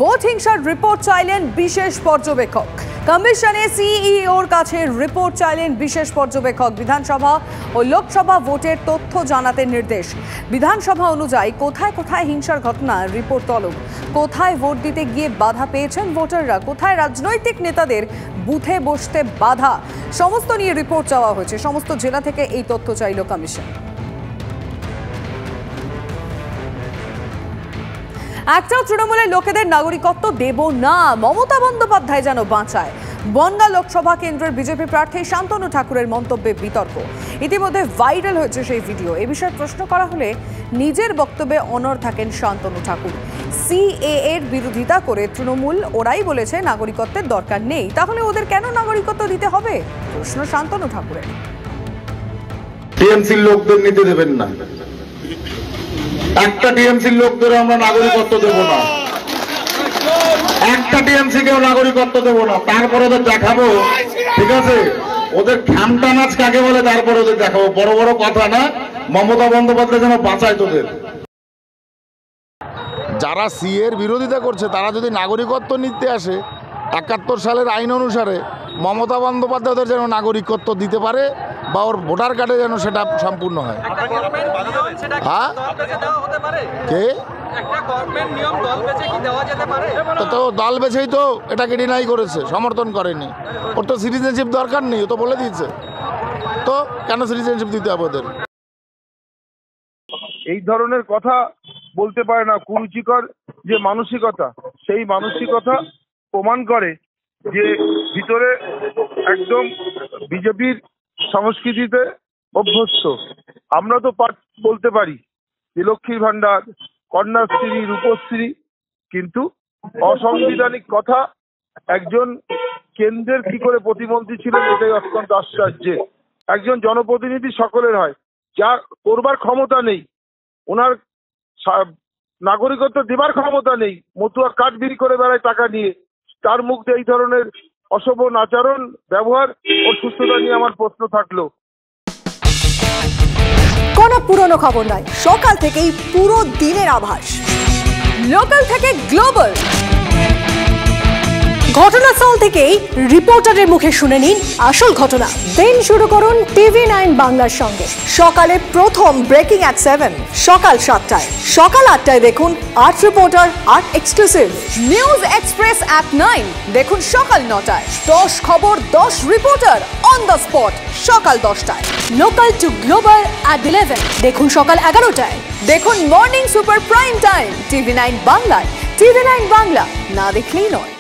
Vote হিংসার report চাইলেন বিশেষ পর্যবেক্ষক। কমিশনে সিইওর কাছে রিপোর্ট চাইলেন বিশেষ পর্যবেক্ষক। বিধানসভা ও লোকসভা ভোটের তথ্য জানাতে নির্দেশ। বিধানসভা অনুযায়ী কোথায় কোথায় হিংসার ঘটনা রিপোর্ট তলব, কোথায় ভোট দিতে গিয়ে বাধা পেয়েছেন ভোটাররা, কোথায় রাজনৈতিক নেতাদের বুথে বসতে বাধা, সমস্ত নিয়ে রিপোর্ট চাওয়া হয়েছে। সমস্ত জেলা থেকে এই তথ্য চাইল কমিশন। একটাও তৃণমূলের লোকেদের নাগরিকত্ব দেব না, মমতা বন্দ্যোপাধ্যায় যেন বাঁচায়। বনগাঁ লোকসভা কেন্দ্রের বিজেপি প্রার্থী শান্তনু ঠাকুরের মন্তব্যে বিতর্ক। ইতিমধ্যে ভাইরাল হয়েছে সেই ভিডিও। এ বিষয়ে প্রশ্ন করা হলে নিজের বক্তব্যে অনড় থাকেন শান্তনু ঠাকুর। সিএএ এর বিরোধিতা করে তৃণমূল ওরাই বলেছে নাগরিকত্বের দরকার নেই, তাহলে ওদের কেন নাগরিকত্ব দিতে হবে? প্রশ্ন শান্তনু ঠাকুরের। টিএমসির লোকদের নিতে দেবেন না, একটা টিএমসির লোকদের আমরা নাগরিকত্ব দেব না, একটা টিএমসি কেও নাগরিকত্ব দেব না। তারপরে ওদের দেখাবো, ঠিক আছে, ওদের ঘ্যামটা নাচ কাকে বলে, তারপরে ওদের দেখাবো। বড় বড় কথা না, মমতা বন্দ্যোপাধ্যায় যেন বাঁচায় তোদের। যারা সিএর বিরোধিতা করছে তারা যদি নাগরিকত্ব নিতে আসে ৭১ সালের আইন অনুসারে, মমতা বন্দ্যোপাধ্যায় ওদের যেন নাগরিকত্ব দিতে পারে বা ওর ভোটার কার্ডে যেন সেটা সম্পূর্ণ হয়। হ্যাঁ, কে তো দল বেছেই তো এটাকে ডিনাই করেছে, সমর্থন করেনি। ওর তো সিটিজেনশিপ দরকার নেই, ও তো বলে দিয়েছে। তো কেন সিটিজেনশিপ দিতে হবে ওদের? এই ধরনের কথা বলতে পারে না। কুরুচিকর যে মানসিকতা, সেই মানসিকতা প্রমাণ করে যে ভিতরে একদম বিজেপির সংস্কৃতিতে অভ্যস্ত। আমরা তো বলতে পারি যে লক্ষ্মীর ভান্ডার, কন্যাশ্রী, রূপশ্রী, কিন্তু অসাংবিধানিক কথা একজন কেন্দ্রের কি করে প্রতিমন্ত্রী ছিলেন, এটাই অত্যন্ত আশ্চর্যের। একজন জনপ্রতিনিধি সকলের হয়, যার করবার ক্ষমতা নেই, ওনার নাগরিকত্ব দেবার ক্ষমতা নেই, মতুয়া কাঠ বিক্রি করে বেড়ায় টাকা নিয়ে, তার মুখ দিয়ে এই ধরনের অশোভন আচরণ, ব্যবহার ও সুস্থতা নিয়ে আমার প্রশ্ন থাকলো। কোনো পুরনো খবর নয়, সকাল থেকেই পুরো দিনের আভাস। লোকাল থেকে গ্লোবাল, ঘটনাস্থল থেকেই রিপোর্টারের মুখে শুনে নিন আসল ঘটনা। দিন শুরু করুন TV9 বাংলার সঙ্গে। সকালে প্রথম ব্রেকিং অ্যাট 7, সকাল 7টায়, সকাল 8টায় দেখুন art reporter, art exclusive. News express at 9 দেখুন সকাল 9টায়। 10 খবর, 10 রিপোর্টার অন দ্য স্পট সকাল 10টায়। লোকাল টু গ্লোবাল অ্যাট 11 দেখুন সকাল 11টায়। দেখুন morning super prime time TV9 বাংলায়। TV9 বাংলা না দেখলেই নয়।